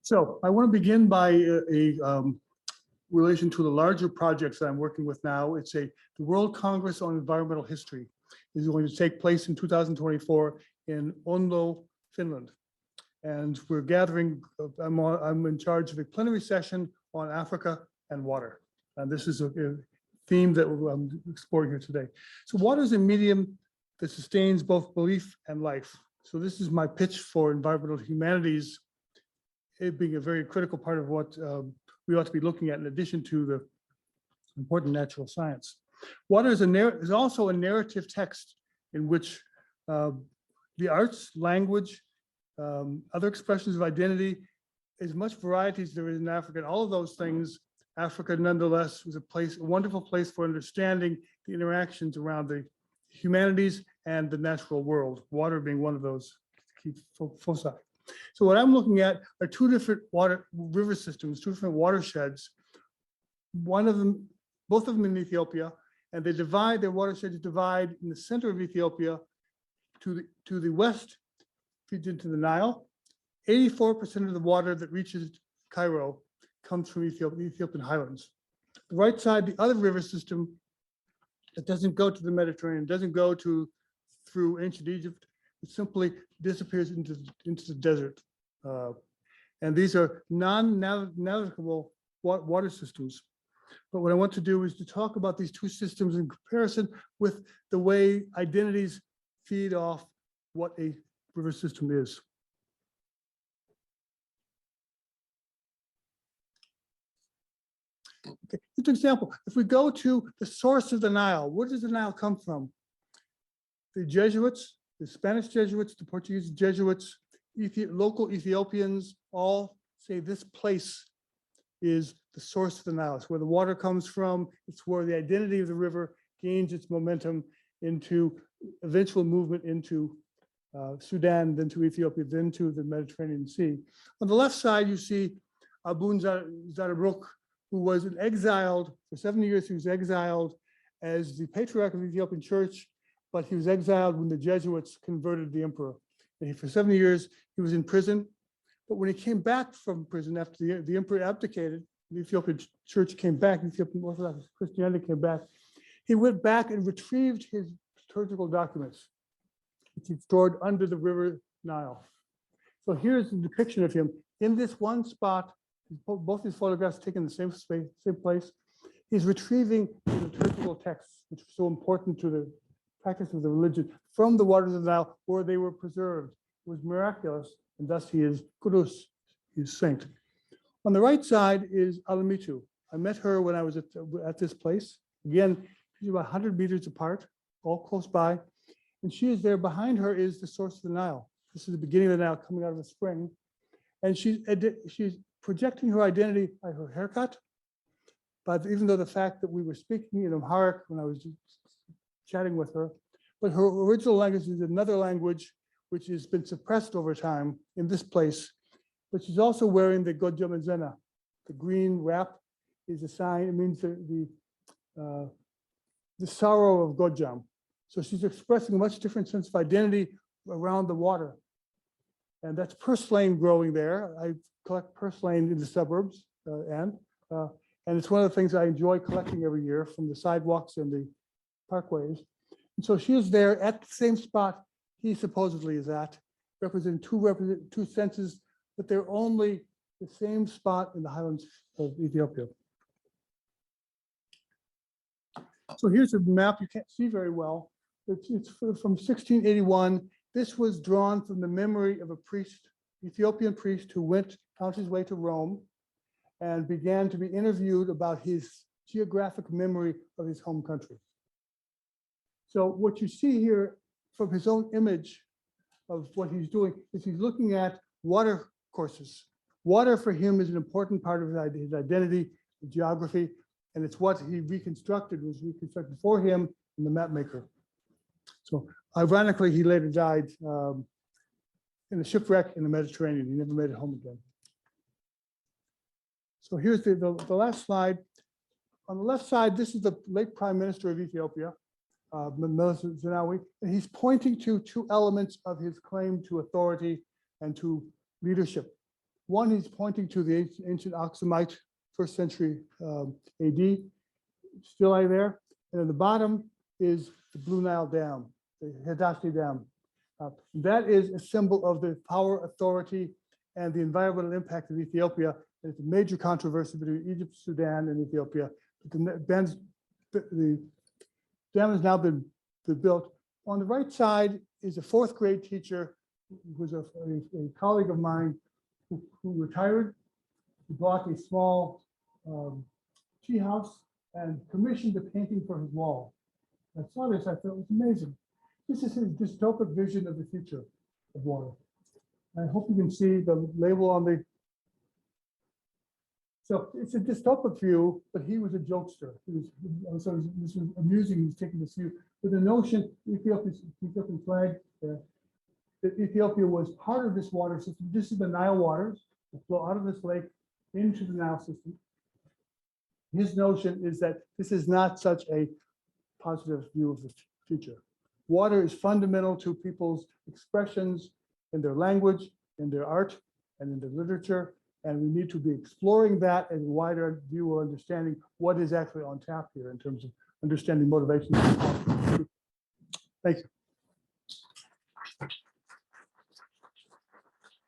So I want to begin by relation to the larger projects that I'm working with now. It's the World Congress on Environmental History is going to take place in 2024 in Oulu, Finland. And we're gathering, I'm in charge of a plenary session on Africa and water. And this is a theme that I'm exploring here today. So water is a medium that sustains both belief and life. So this is my pitch for environmental humanities, it being a very critical part of what we ought to be looking at in addition to the important natural science. Water is also a narrative text in which the arts, language, other expressions of identity, as much variety as there is in Africa, and all of those things, Africa nonetheless was a wonderful place for understanding the interactions around the humanities and the natural world, water being one of those key foci. So what I'm looking at are two different river systems, two different watersheds. One of them, both of them in Ethiopia, and they divide, their watersheds divide in the center of Ethiopia to the west, feeds into the Nile. 84% of the water that reaches Cairo comes from the Ethiopian highlands. The right side, the other river system, it doesn't go to the Mediterranean, doesn't go through ancient Egypt. It simply disappears into the desert. And these are non-navigable water systems. But what I want to do is to talk about these two systems in comparison with the way identities feed off what a river system is. Okay, just an example. If we go to the source of the Nile, where does the Nile come from? The Jesuits, the Spanish Jesuits, the Portuguese Jesuits, local Ethiopians all say this place is the source of the Nile. It's where the water comes from. It's where the identity of the river gains its momentum into eventual movement into Sudan, then to Ethiopia, then to the Mediterranean Sea. On the left side, you see Abun Zarabruk, who was exiled for 7 years. He was exiled as the patriarch of the Ethiopian church, but he was exiled when the Jesuits converted the emperor. And for 7 years, he was in prison. But when he came back from prison after the emperor abdicated, the Ethiopian church came back, the Ethiopian Orthodox Christianity came back, he went back and retrieved his liturgical documents, which he stored under the river Nile. So here's the depiction of him in this one spot. Both these photographs taken in the same space, same place. He's retrieving the liturgical texts, which are so important to the practice of the religion, from the waters of the Nile, where they were preserved. It was miraculous, and thus he is Kudus, he is saint. On the right side is Alamitu. I met her when I was at this place. Again, she's about 100 meters apart, all close by. And she is there. Behind her is the source of the Nile. This is the beginning of the Nile coming out of the spring. And she's projecting her identity by her haircut. But even though the fact that we were speaking in Amharic when I was chatting with her, but her original language is another language which has been suppressed over time in this place. But she's also wearing the Gojamazena. The green wrap is a sign, it means the sorrow of Gojam. So she's expressing a much different sense of identity around the water. And that's purslane growing there. I collect purslane in the suburbs, and it's one of the things I enjoy collecting every year from the sidewalks and the parkways. And so she is there at the same spot he supposedly is at, representing two senses, but they're only the same spot in the highlands of Ethiopia. So here's a map you can't see very well. It's from 1681. This was drawn from the memory of a priest, Ethiopian priest, who found his way to Rome and began to be interviewed about his geographic memory of his home country. So what you see here from his own image of what he's doing is he's looking at water courses. Water for him is an important part of his identity, geography, and it's what he was reconstructed for him in the map maker. So ironically, he later died in a shipwreck in the Mediterranean. He never made it home again. So here's the last slide. On the left side, this is the late Prime Minister of Ethiopia, Meles Zenawi, and he's pointing to two elements of his claim to authority and to leadership. One, he's pointing to the ancient Aksumite, 1st century AD, still lie there. And at the bottom is the Blue Nile Dam, the Hadassah Dam. That is a symbol of the power, authority, and the environmental impact of Ethiopia. It's a major controversy between Egypt, Sudan, and Ethiopia. The dam has now been built. On the right side is a 4th grade teacher who was a colleague of mine who retired. He bought a small tea house and commissioned a painting for his wall. I saw this, I thought it was amazing. This is his dystopic vision of the future of water. I hope you can see the label on the. So it's a dystopic view, but he was a jokester. So this was amusing. He's taking this view. But the notion, Ethiopian flag, that Ethiopia was part of this water system. This is the Nile waters that flow out of this lake into the Nile system. His notion is that this is not such a positive view of the future. Water is fundamental to people's expressions in their language, in their art, and in their literature. And we need to be exploring that in a wider view of understanding what is actually on tap here in terms of understanding motivations. Thank you.